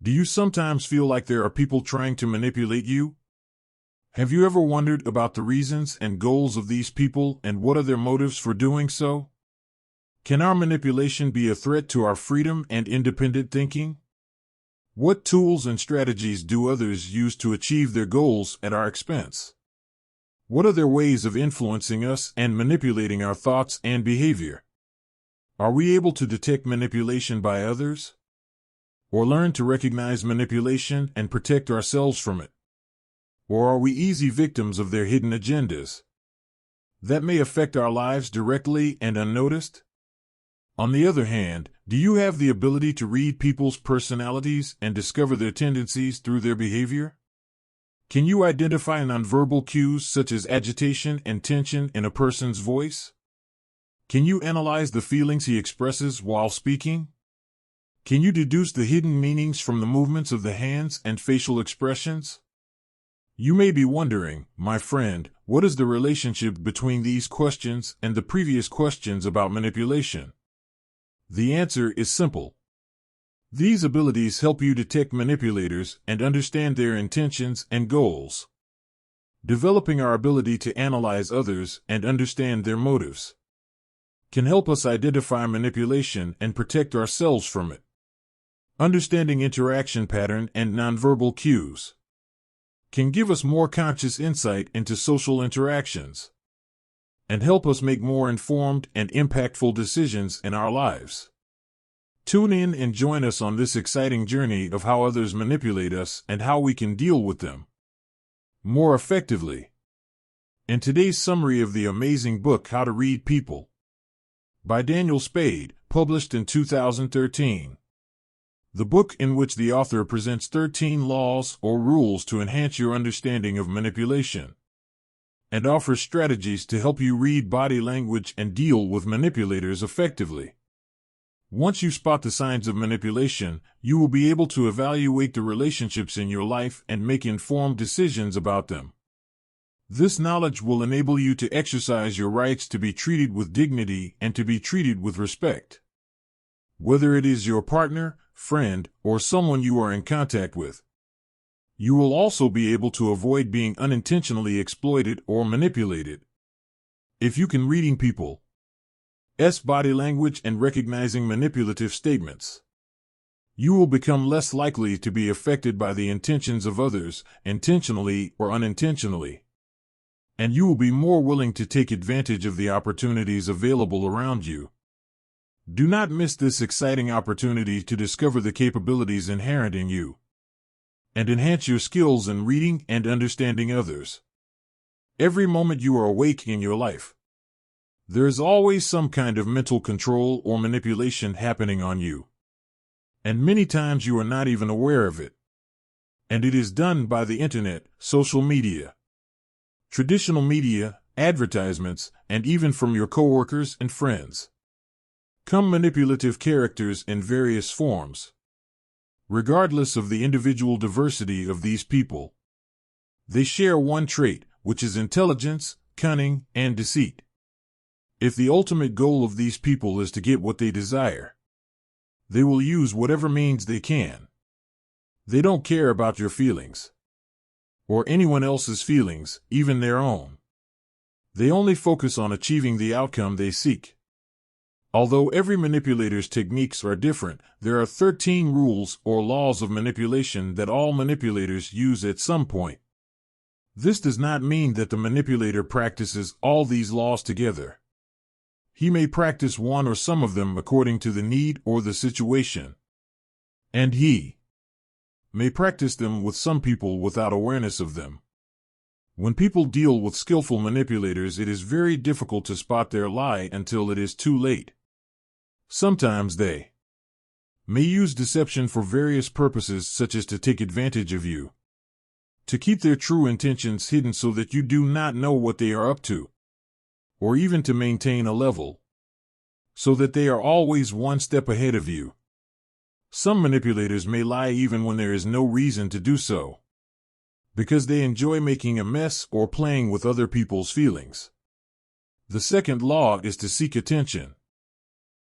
Do you sometimes feel like there are people trying to manipulate you? Have you ever wondered about the reasons and goals of these people and what are their motives for doing so? Can our manipulation be a threat to our freedom and independent thinking? What tools and strategies do others use to achieve their goals at our expense? What are their ways of influencing us and manipulating our thoughts and behavior? Are we able to detect manipulation by others? Or learn to recognize manipulation and protect ourselves from it? Or are we easy victims of their hidden agendas that may affect our lives directly and unnoticed? On the other hand, do you have the ability to read people's personalities and discover their tendencies through their behavior? Can you identify nonverbal cues such as agitation and tension in a person's voice? Can you analyze the feelings he expresses while speaking? Can you deduce the hidden meanings from the movements of the hands and facial expressions? You may be wondering, my friend, what is the relationship between these questions and the previous questions about manipulation? The answer is simple. These abilities help you detect manipulators and understand their intentions and goals. Developing our ability to analyze others and understand their motives can help us identify manipulation and protect ourselves from it. Understanding interaction pattern and nonverbal cues can give us more conscious insight into social interactions and help us make more informed and impactful decisions in our lives. Tune in and join us on this exciting journey of how others manipulate us and how we can deal with them more effectively. In today's summary of the amazing book How to Read People by Daniel Spade, published in 2013. The book in which the author presents 13 laws or rules to enhance your understanding of manipulation and offers strategies to help you read body language and deal with manipulators effectively. Once you spot the signs of manipulation, you will be able to evaluate the relationships in your life and make informed decisions about them. This knowledge will enable you to exercise your rights to be treated with dignity and to be treated with respect. Whether it is your partner, friend, or someone you are in contact with, you will also be able to avoid being unintentionally exploited or manipulated. If you can reading people's body language and recognizing manipulative statements, you will become less likely to be affected by the intentions of others, intentionally or unintentionally, and you will be more willing to take advantage of the opportunities available around you. Do not miss this exciting opportunity to discover the capabilities inherent in you and enhance your skills in reading and understanding others. Every moment you are awake in your life, there is always some kind of mental control or manipulation happening on you. And many times you are not even aware of it. And it is done by the internet, social media, traditional media, advertisements, and even from your coworkers and friends. Come manipulative characters in various forms. Regardless of the individual diversity of these people, they share one trait, which is intelligence, cunning, and deceit. If the ultimate goal of these people is to get what they desire, they will use whatever means they can. They don't care about your feelings or anyone else's feelings, even their own. They only focus on achieving the outcome they seek. Although every manipulator's techniques are different, there are 13 rules or laws of manipulation that all manipulators use at some point. This does not mean that the manipulator practices all these laws together. He may practice one or some of them according to the need or the situation. And he may practice them with some people without awareness of them. When people deal with skillful manipulators, it is very difficult to spot their lie until it is too late. Sometimes they may use deception for various purposes, such as to take advantage of you, to keep their true intentions hidden so that you do not know what they are up to, or even to maintain a level, so that they are always one step ahead of you. Some manipulators may lie even when there is no reason to do so, because they enjoy making a mess or playing with other people's feelings. The second law is to seek attention.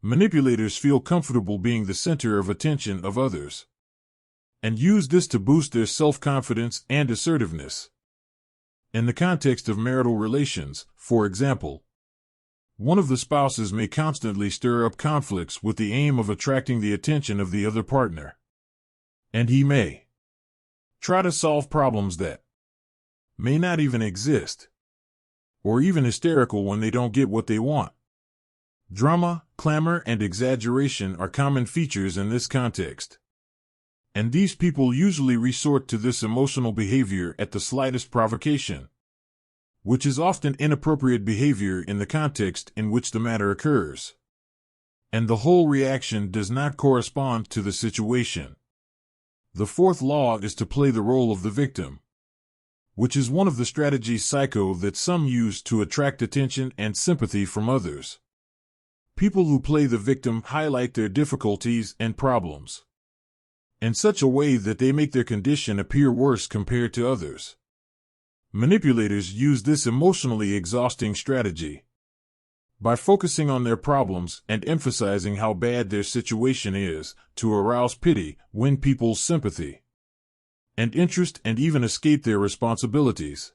Manipulators feel comfortable being the center of attention of others. and use this to boost their self-confidence and assertiveness. In the context of marital relations, for example, one of the spouses may constantly stir up conflicts with the aim of attracting the attention of the other partner. And he may try to solve problems that may not even exist, or even hysterical when they don't get what they want. Drama, clamor, and exaggeration are common features in this context. And these people usually resort to this emotional behavior at the slightest provocation, which is often inappropriate behavior in the context in which the matter occurs. And the whole reaction does not correspond to the situation. The fourth law is to play the role of the victim, which is one of the strategies psycho that some use to attract attention and sympathy from others. People who play the victim highlight their difficulties and problems in such a way that they make their condition appear worse compared to others. Manipulators use this emotionally exhausting strategy by focusing on their problems and emphasizing how bad their situation is to arouse pity, win people's sympathy and interest, and even escape their responsibilities.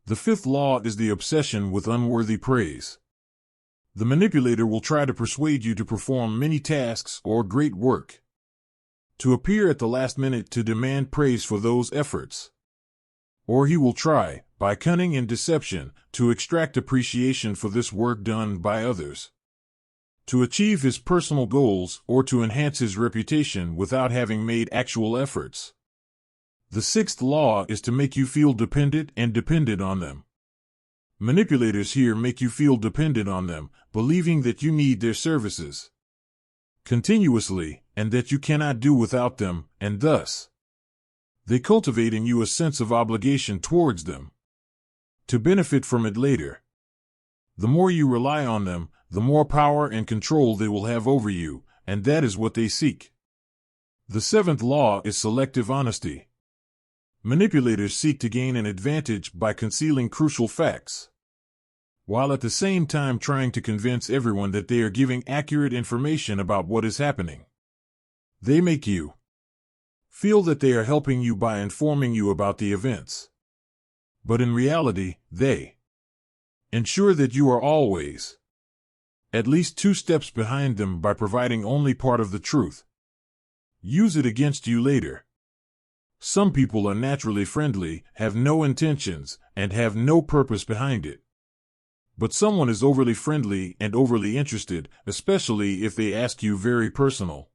The fifth law is the obsession with unworthy praise. The manipulator will try to persuade you to perform many tasks or great work, to appear at the last minute to demand praise for those efforts. Or he will try, by cunning and deception, to extract appreciation for this work done by others, to achieve his personal goals or to enhance his reputation without having made actual efforts. The sixth law is to make you feel dependent on them. Manipulators here make you feel dependent on them, believing that you need their services continuously and that you cannot do without them, and thus they cultivate in you a sense of obligation towards them, to benefit from it later. The more you rely on them, the more power and control they will have over you, and that is what they seek. The seventh law is selective honesty. Manipulators seek to gain an advantage by concealing crucial facts, while at the same time trying to convince everyone that they are giving accurate information about what is happening. They make you feel that they are helping you by informing you about the events. But in reality, they ensure that you are always at least 2 steps behind them by providing only part of the truth. Use it against you later. Some people are naturally friendly, have no intentions, and have no purpose behind it. But someone is overly friendly and overly interested, especially if they ask you very personal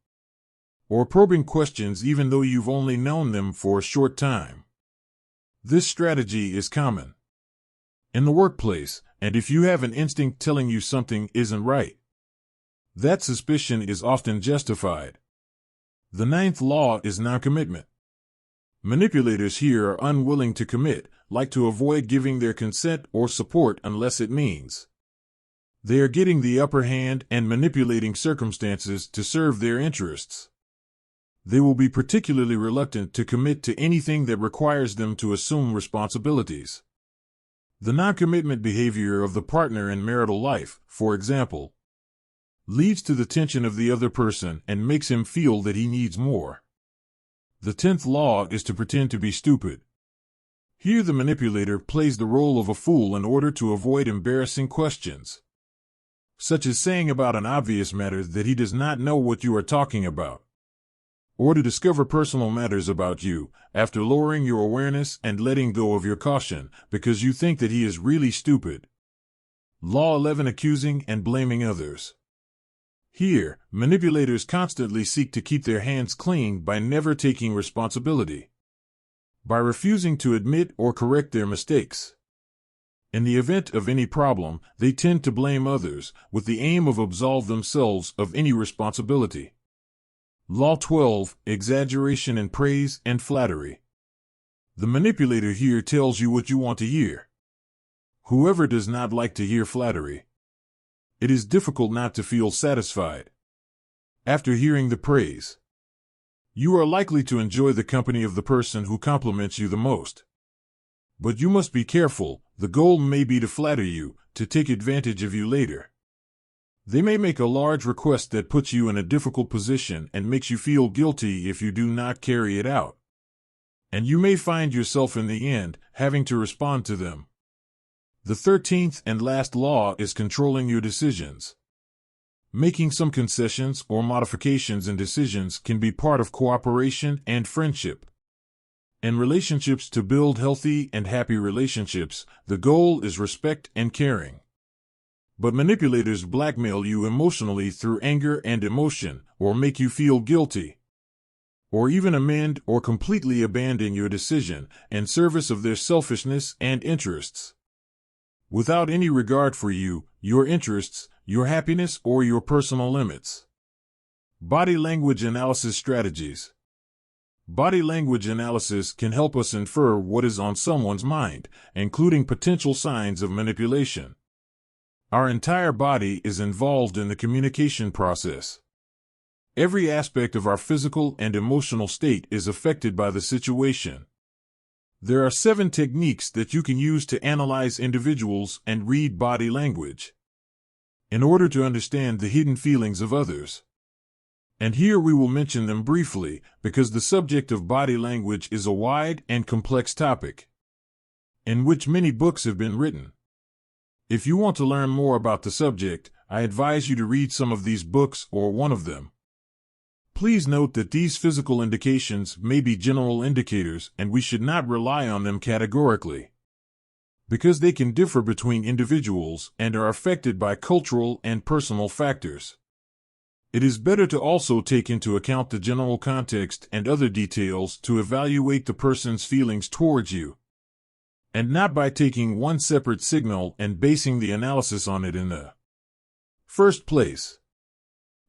or probing questions even though you've only known them for a short time. This strategy is common in the workplace, and if you have an instinct telling you something isn't right, that suspicion is often justified. The ninth law is non-commitment. Manipulators here are unwilling to commit, like to avoid giving their consent or support unless it means they are getting the upper hand and manipulating circumstances to serve their interests. They will be particularly reluctant to commit to anything that requires them to assume responsibilities. The non-commitment behavior of the partner in marital life, for example, leads to the tension of the other person and makes him feel that he needs more. The 10th law is to pretend to be stupid. Here the manipulator plays the role of a fool in order to avoid embarrassing questions, such as saying about an obvious matter that he does not know what you are talking about, or to discover personal matters about you after lowering your awareness and letting go of your caution because you think that he is really stupid. Law 11. Accusing and blaming others. Here, manipulators constantly seek to keep their hands clean by never taking responsibility, by refusing to admit or correct their mistakes. In the event of any problem, they tend to blame others, with the aim of absolve themselves of any responsibility. Law 12. Exaggeration in praise and flattery. The manipulator here tells you what you want to hear. Whoever does not like to hear flattery? It is difficult not to feel satisfied after hearing the praise. You are likely to enjoy the company of the person who compliments you the most. But you must be careful. The goal may be to flatter you, to take advantage of you later. They may make a large request that puts you in a difficult position and makes you feel guilty if you do not carry it out. And you may find yourself in the end having to respond to them. The 13th and last law is controlling your decisions. Making some concessions or modifications in decisions can be part of cooperation and friendship. In relationships, to build healthy and happy relationships, the goal is respect and caring. But manipulators blackmail you emotionally through anger and emotion, or make you feel guilty, or even amend or completely abandon your decision in service of their selfishness and interests, without any regard for you, your interests, your happiness, or your personal limits. Body language analysis strategies. Body language analysis can help us infer what is on someone's mind, including potential signs of manipulation. Our entire body is involved in the communication process. Every aspect of our physical and emotional state is affected by the situation. There are 7 techniques that you can use to analyze individuals and read body language in order to understand the hidden feelings of others. And here we will mention them briefly, because the subject of body language is a wide and complex topic, in which many books have been written. If you want to learn more about the subject, I advise you to read some of these books or one of them. Please note that these physical indications may be general indicators, and we should not rely on them categorically, because they can differ between individuals and are affected by cultural and personal factors. It is better to also take into account the general context and other details to evaluate the person's feelings towards you, and not by taking one separate signal and basing the analysis on it. In the first place,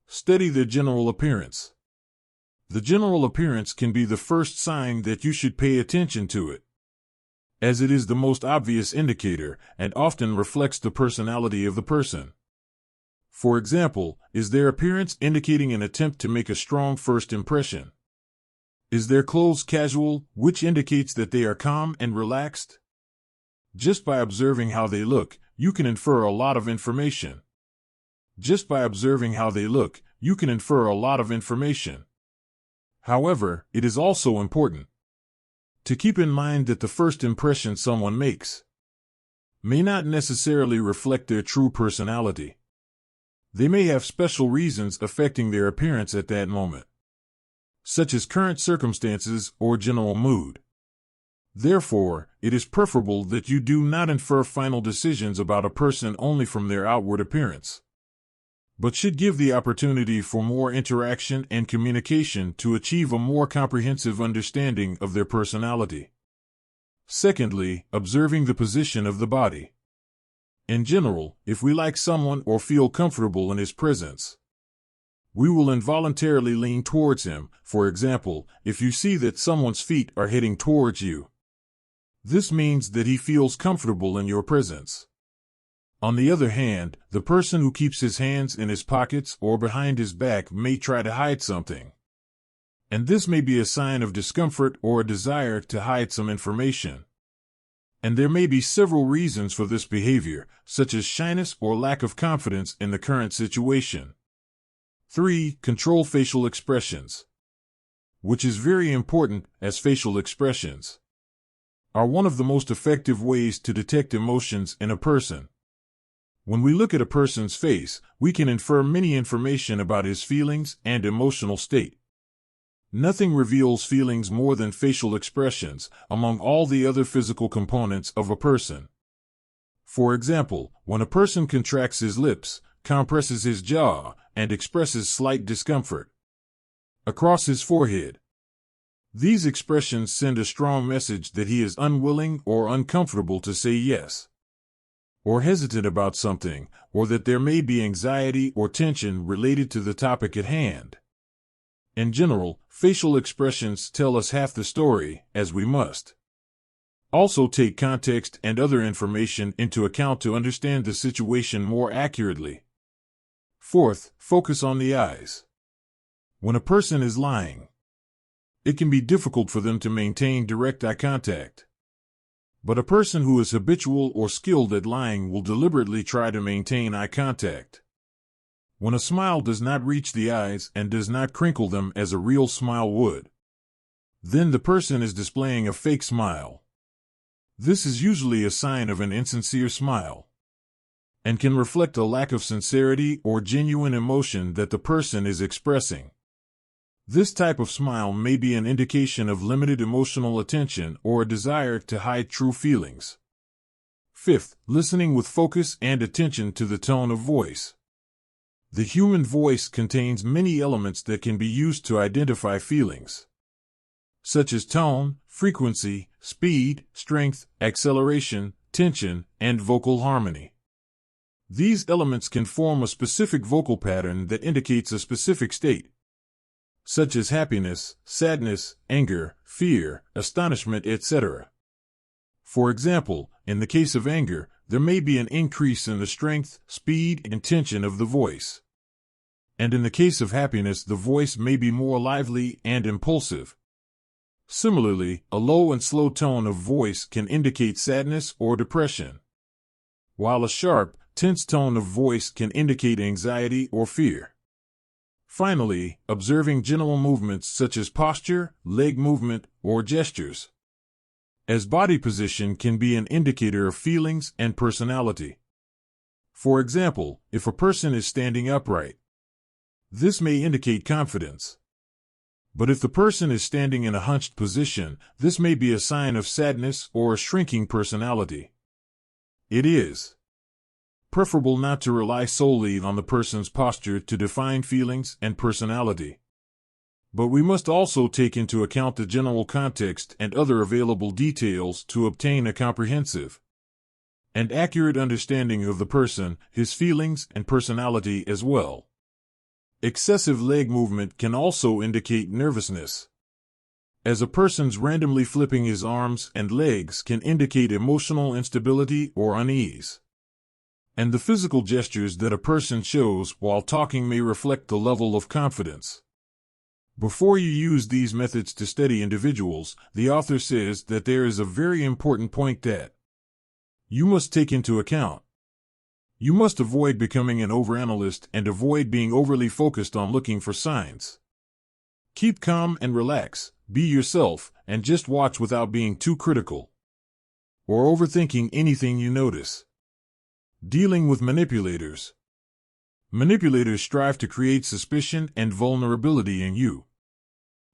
study the general appearance. The general appearance can be the first sign that you should pay attention to it, as it is the most obvious indicator and often reflects the personality of the person. For example, is their appearance indicating an attempt to make a strong first impression? Is their clothes casual, which indicates that they are calm and relaxed? Just by observing how they look, you can infer a lot of information. However, it is also important to keep in mind that the first impression someone makes may not necessarily reflect their true personality. They may have special reasons affecting their appearance at that moment, such as current circumstances or general mood. Therefore, it is preferable that you do not infer final decisions about a person only from their outward appearance, but should give the opportunity for more interaction and communication to achieve a more comprehensive understanding of their personality. Secondly, observing the position of the body. In general, if we like someone or feel comfortable in his presence, we will involuntarily lean towards him. For example, if you see that someone's feet are heading towards you, this means that he feels comfortable in your presence. On the other hand, the person who keeps his hands in his pockets or behind his back may try to hide something, and this may be a sign of discomfort or a desire to hide some information. And there may be several reasons for this behavior, such as shyness or lack of confidence in the current situation. 3. Control facial expressions, which is very important, as facial expressions are one of the most effective ways to detect emotions in a person. When we look at a person's face, we can infer many information about his feelings and emotional state. Nothing reveals feelings more than facial expressions among all the other physical components of a person. For example, when a person contracts his lips, compresses his jaw, and expresses slight discomfort across his forehead, these expressions send a strong message that he is unwilling or uncomfortable to say yes, or hesitant about something, or that there may be anxiety or tension related to the topic at hand. In general, facial expressions tell us half the story, as we must also take context and other information into account to understand the situation more accurately. Fourth, focus on the eyes. When a person is lying, it can be difficult for them to maintain direct eye contact. But a person who is habitual or skilled at lying will deliberately try to maintain eye contact. When a smile does not reach the eyes and does not crinkle them as a real smile would, then the person is displaying a fake smile. This is usually a sign of an insincere smile and can reflect a lack of sincerity or genuine emotion that the person is expressing. This type of smile may be an indication of limited emotional attention or a desire to hide true feelings. Fifth, listening with focus and attention to the tone of voice. The human voice contains many elements that can be used to identify feelings, such as tone, frequency, speed, strength, acceleration, tension, and vocal harmony. These elements can form a specific vocal pattern that indicates a specific state, such as happiness, sadness, anger, fear, astonishment, etc. For example, in the case of anger, there may be an increase in the strength, speed, and tension of the voice. And in the case of happiness, the voice may be more lively and impulsive. Similarly, a low and slow tone of voice can indicate sadness or depression, while a sharp, tense tone of voice can indicate anxiety or fear. Finally, observing general movements such as posture, leg movement, or gestures, as body position can be an indicator of feelings and personality. For example, if a person is standing upright, this may indicate confidence. But if the person is standing in a hunched position, this may be a sign of sadness or a shrinking personality. It is preferable not to rely solely on the person's posture to define feelings and personality. But we must also take into account the general context and other available details to obtain a comprehensive and accurate understanding of the person, his feelings, and personality as well. Excessive leg movement can also indicate nervousness, as a person's randomly flipping his arms and legs can indicate emotional instability or unease. And the physical gestures that a person shows while talking may reflect the level of confidence. Before you use these methods to study individuals, the author says that there is a very important point that you must take into account. You must avoid becoming an overanalyst and avoid being overly focused on looking for signs. Keep calm and relax, be yourself, and just watch without being too critical or overthinking anything you notice. Dealing with manipulators. Manipulators strive to create suspicion and vulnerability in you,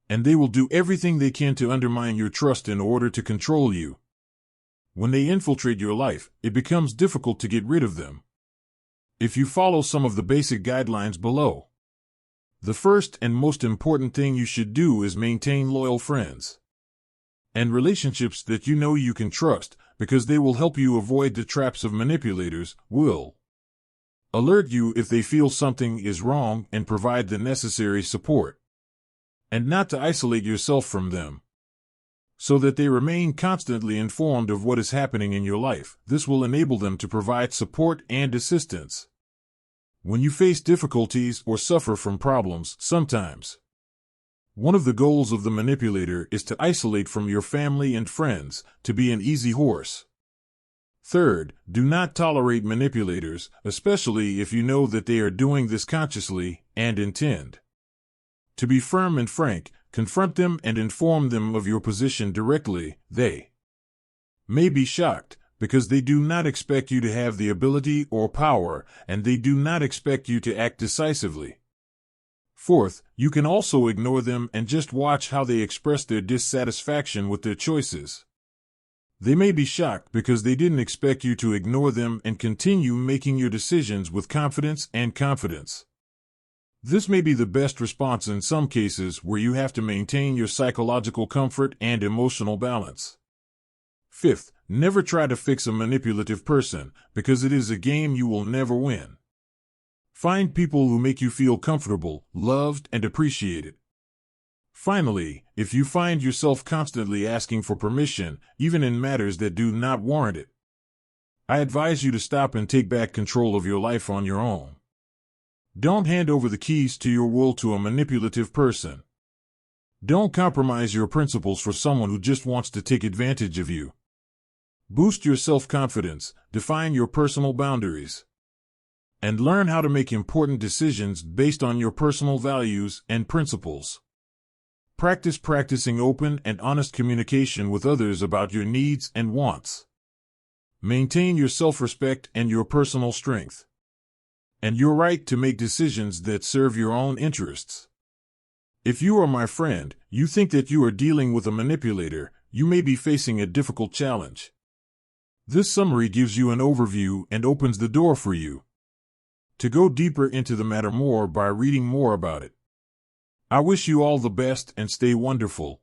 and they will do everything they can to undermine your trust in order to control you. When they infiltrate your life, it becomes difficult to get rid of them. If you follow some of the basic guidelines below, the first and most important thing you should do is maintain loyal friends and relationships that you know you can trust, because they will help you avoid the traps of manipulators, will alert you if they feel something is wrong and provide the necessary support, and not to isolate yourself from them, so that they remain constantly informed of what is happening in your life. This will enable them to provide support and assistance when you face difficulties or suffer from problems. Sometimes one of the goals of the manipulator is to isolate from your family and friends, to be an easy horse. Third, do not tolerate manipulators, especially if you know that they are doing this consciously and intend to be firm and frank. Confront them and inform them of your position directly. They may be shocked, because they do not expect you to have the ability or power, and they do not expect you to act decisively. Fourth, you can also ignore them and just watch how they express their dissatisfaction with their choices. They may be shocked because they didn't expect you to ignore them and continue making your decisions with confidence and confidence. This may be the best response in some cases where you have to maintain your psychological comfort and emotional balance. Fifth, never try to fix a manipulative person, because it is a game you will never win. Find people who make you feel comfortable, loved, and appreciated. Finally, if you find yourself constantly asking for permission, even in matters that do not warrant it, I advise you to stop and take back control of your life on your own. Don't hand over the keys to your will to a manipulative person. Don't compromise your principles for someone who just wants to take advantage of you. Boost your self-confidence, define your personal boundaries, and learn how to make important decisions based on your personal values and principles. Practice practicing open and honest communication with others about your needs and wants. Maintain your self-respect and your personal strength, and your right to make decisions that serve your own interests. If you are my friend, you think that you are dealing with a manipulator, you may be facing a difficult challenge. This summary gives you an overview and opens the door for you to go deeper into the matter more by reading more about it. I wish you all the best and stay wonderful.